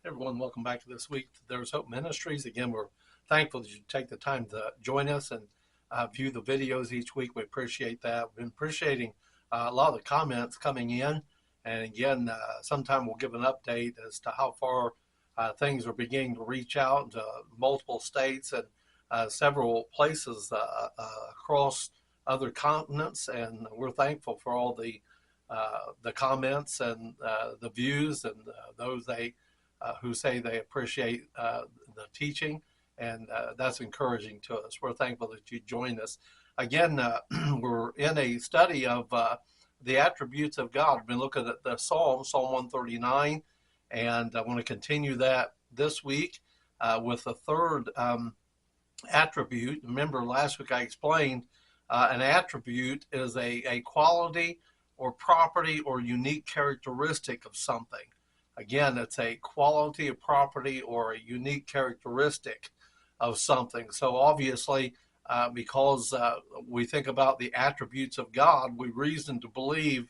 Everyone, welcome back to This Week. There's Hope Ministries. Again, we're thankful that you take the time to join us and view the videos each week. We appreciate that. We've been appreciating a lot of the comments coming in. And again, sometime we'll give an update as to how far things are beginning to reach out to multiple states and several places across other continents. And we're thankful for all the comments and the views and those who say they appreciate the teaching, and that's encouraging to us. We're thankful that you joined us. Again, we're in a study of the attributes of God. We've been looking at the Psalm 139, and I want to continue that this week with the third attribute. Remember, last week I explained an attribute is a quality or property or unique characteristic of something. Again, it's a quality, a property, or a unique characteristic of something. So obviously, because we think about the attributes of God, we reason to believe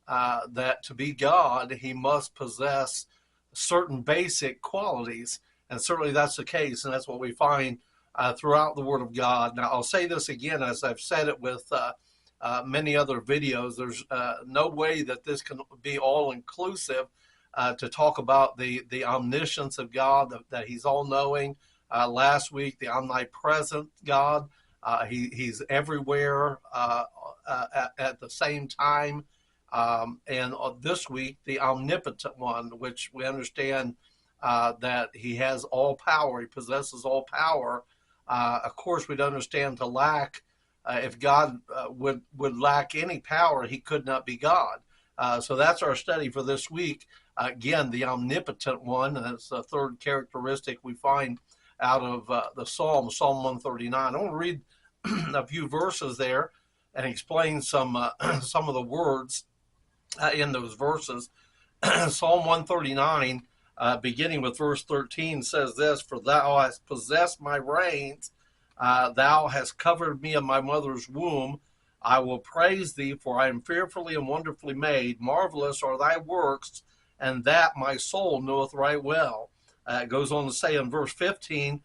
that to be God, he must possess certain basic qualities. And certainly that's the case, and that's what we find throughout the Word of God. Now, I'll say this again, as I've said it with many other videos. There's no way that this can be all-inclusive to talk about the omniscience of God, that he's all-knowing. Last week, the omnipresent God, he's everywhere at the same time. And this week, the Omnipotent One, which we understand that he has all power, he possesses all power. Of course, we'd understand to lack, if God would lack any power, he could not be God. So that's our study for this week. Again, the Omnipotent One, and that's the third characteristic we find out of the Psalm 139. I want to read a few verses there and explain some of the words in those verses. Psalm 139, beginning with verse 13, says this: "For thou hast possessed my reins, thou hast covered me in my mother's womb. I will praise thee, for I am fearfully and wonderfully made. Marvelous are thy works, and that my soul knoweth right well." It goes on to say in verse 15,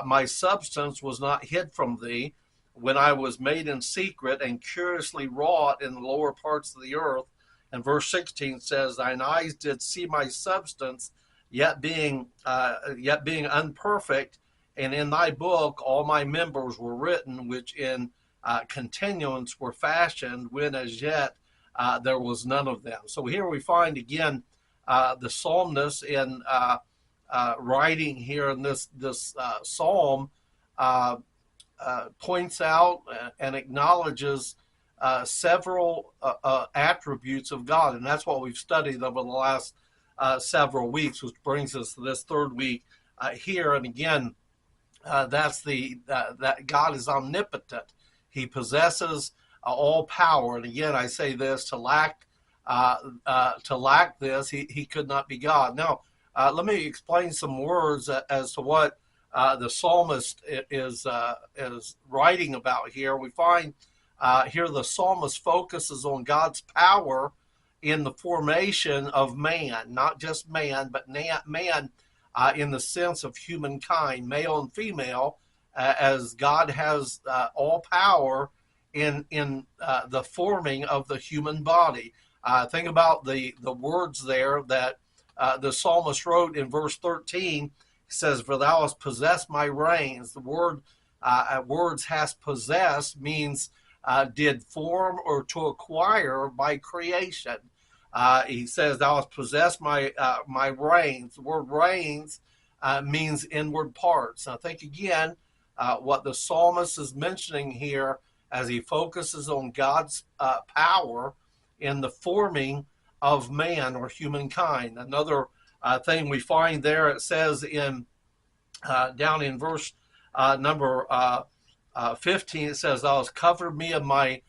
"My substance was not hid from thee, when I was made in secret and curiously wrought in the lower parts of the earth." And verse 16 says, "Thine eyes did see my substance, yet being unperfect, and in thy book all my members were written, which in continuance were fashioned, when as yet there was none of them." So here we find again the psalmist in writing here in this psalm points out and acknowledges several attributes of God, and that's what we've studied over the last several weeks, which brings us to this third week here. And again, that's that God is omnipotent. He possesses all power. And again, I say this: to lack this, he could not be God. Now, let me explain some words as to what the psalmist is writing about here. We find here the psalmist focuses on God's power in the formation of man, not just man, but man in the sense of humankind, male and female, as God has all power in the forming of the human body. Think about the words there that the psalmist wrote in verse 13. He says, "For thou hast possessed my reins." The words "has possessed" means did form or to acquire by creation. He says, "Thou hast possessed my reins." The word reins means inward parts. Now think again what the psalmist is mentioning here as he focuses on God's power in the forming of man or humankind. Another thing we find there, it says down in verse number 15, it says, "Thou hast covered me in my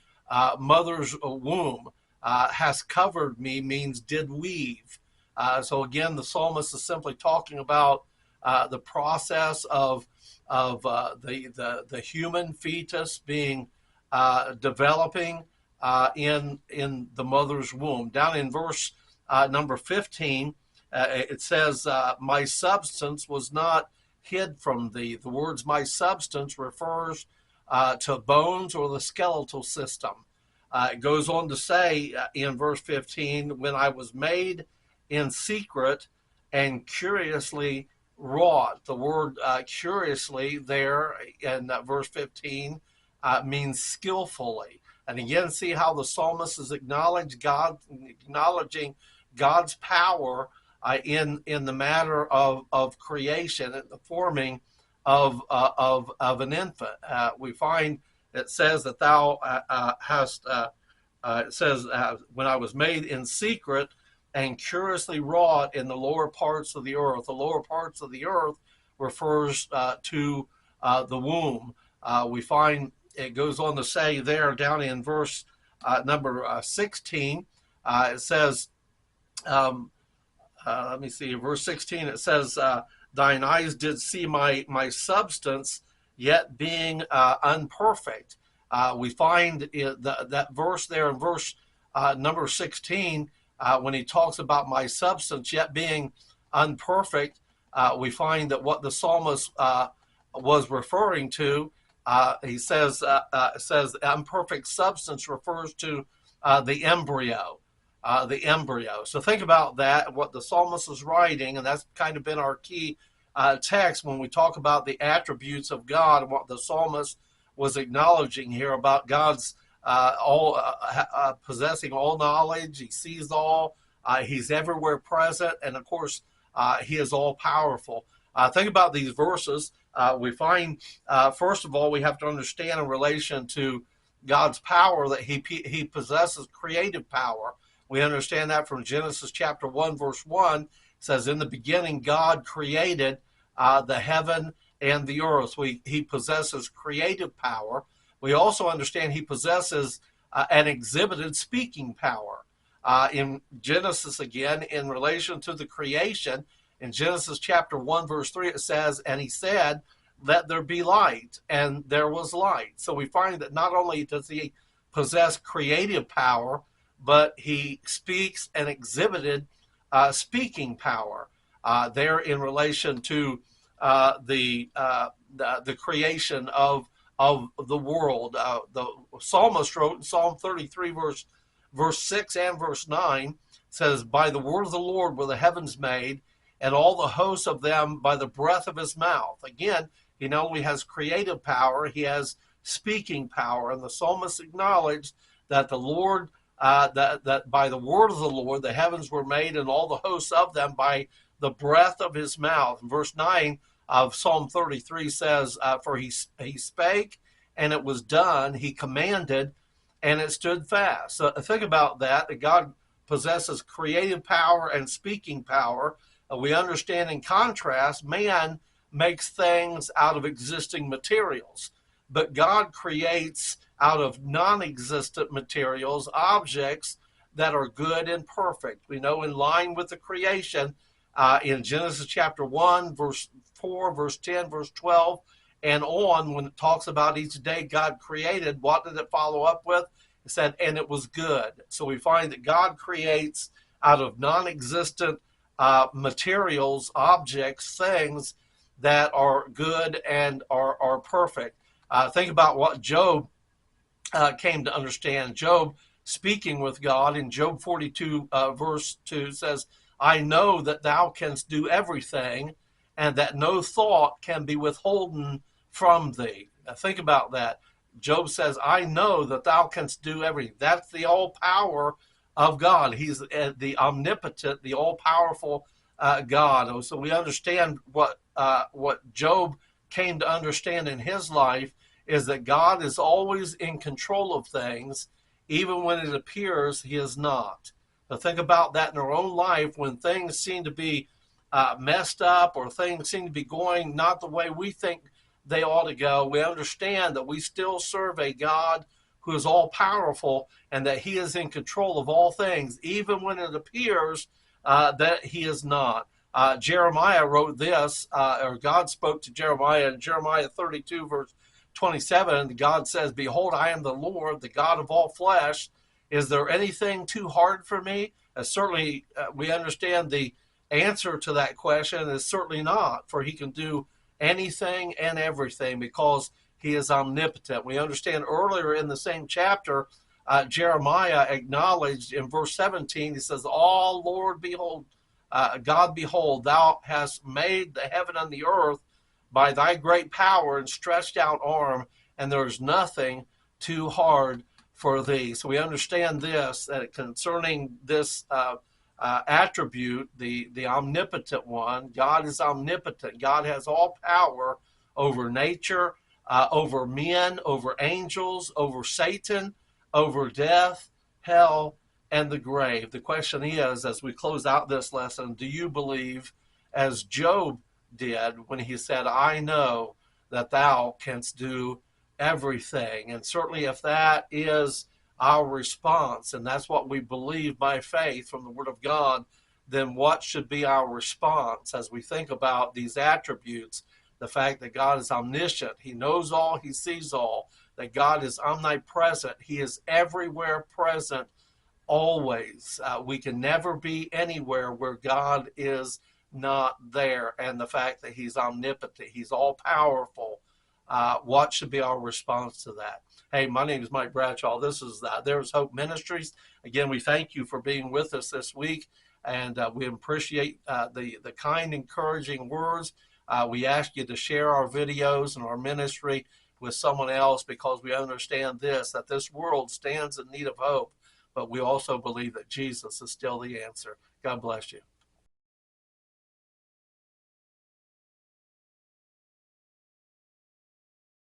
mother's womb." Has covered me means did weave. So again, the psalmist is simply talking about the process of the human fetus being developing in the mother's womb. Down in verse number 15, It says, my substance was not hid from thee. The words my substance refers to bones or the skeletal system. It goes on to say in verse 15, when I was made in secret and curiously wrought. The word curiously there in verse 15 means skillfully. And again, see how the psalmist is acknowledging God's power in the matter of creation and the forming of an infant. We find it says that thou hast. It says when I was made in secret and curiously wrought in the lower parts of the earth. The lower parts of the earth refers to the womb. We find it goes on to say there down in verse number 16. It says. Let me see, verse 16, it says, thine eyes did see my substance, yet being unperfect. We find that verse there in verse number 16, when he talks about my substance, yet being unperfect, we find that what the psalmist was referring to, he says imperfect substance refers to the embryo. So think about that, what the psalmist is writing, and that's kind of been our key text when we talk about the attributes of God and what the psalmist was acknowledging here about God's possessing all knowledge. He sees all. He's everywhere present, and of course, he is all powerful. Think about these verses. We find, first of all, we have to understand in relation to God's power that he possesses creative power. We understand that from Genesis chapter 1, verse 1. It says, in the beginning, God created the heaven and the earth. He possesses creative power. We also understand he possesses and exhibited speaking power. In Genesis, again, in relation to the creation, in Genesis chapter 1, verse 3, it says, and he said, let there be light, and there was light. So we find that not only does he possess creative power, but he speaks and exhibited speaking power there in relation to the creation of the world. The psalmist wrote in Psalm 33, verse 6 and verse 9, says, by the word of the Lord were the heavens made, and all the hosts of them by the breath of his mouth. Again, he not only has creative power, he has speaking power. And the psalmist acknowledged that the Lord that by the word of the Lord the heavens were made, and all the hosts of them by the breath of his mouth. And verse 9 of Psalm 33 says, for he spake, and it was done. He commanded, and it stood fast. So think about that God possesses creative power and speaking power. We understand in contrast, man makes things out of existing materials, but God creates out of non-existent materials, objects that are good and perfect. We know in line with the creation in Genesis chapter 1, verse 4, verse 10, verse 12, and on, when it talks about each day God created, what did it follow up with? It said, and it was good. So we find that God creates out of non-existent materials, objects, things that are good and are perfect. Think about what Job came to understand. Job, speaking with God in Job 42, verse 2, says, I know that thou canst do everything, and that no thought can be withholden from thee. Now think about that. Job says, I know that thou canst do everything. That's the all power of God. He's the omnipotent, the all powerful God. So we understand what Job came to understand in his life is that God is always in control of things, even when it appears he is not. So think about that in our own life when things seem to be messed up or things seem to be going not the way we think they ought to go. We understand that we still serve a God who is all powerful and that he is in control of all things, even when it appears that he is not. Jeremiah wrote this, or God spoke to Jeremiah in Jeremiah 32, verse 27. God says, behold, I am the Lord, the God of all flesh. Is there anything too hard for me? Certainly, we understand the answer to that question is certainly not, for he can do anything and everything because he is omnipotent. We understand earlier in the same chapter, Jeremiah acknowledged in verse 17, he says, "Oh, Lord, behold, God, behold, thou hast made the heaven and the earth by thy great power and stretched out arm, and there is nothing too hard for thee." So we understand this, that concerning this attribute, the omnipotent one, God is omnipotent. God has all power over nature, over men, over angels, over Satan, over death, hell, and the grave. The question is, as we close out this lesson, do you believe as Job did when he said, "I know that thou canst do everything"? And certainly if that is our response, and that's what we believe by faith from the Word of God, then what should be our response as we think about these attributes? The fact that God is omniscient, he knows all, he sees all, that God is omnipresent, he is everywhere present always. We can never be anywhere where God is not there. And the fact that he's omnipotent, he's all powerful. What should be our response to that? Hey, my name is Mike Bradshaw. This is There's Hope Ministries. Again, we thank you for being with us this week, and we appreciate the kind, encouraging words. We ask you to share our videos and our ministry with someone else, because we understand this, that this world stands in need of hope, but we also believe that Jesus is still the answer. God bless you.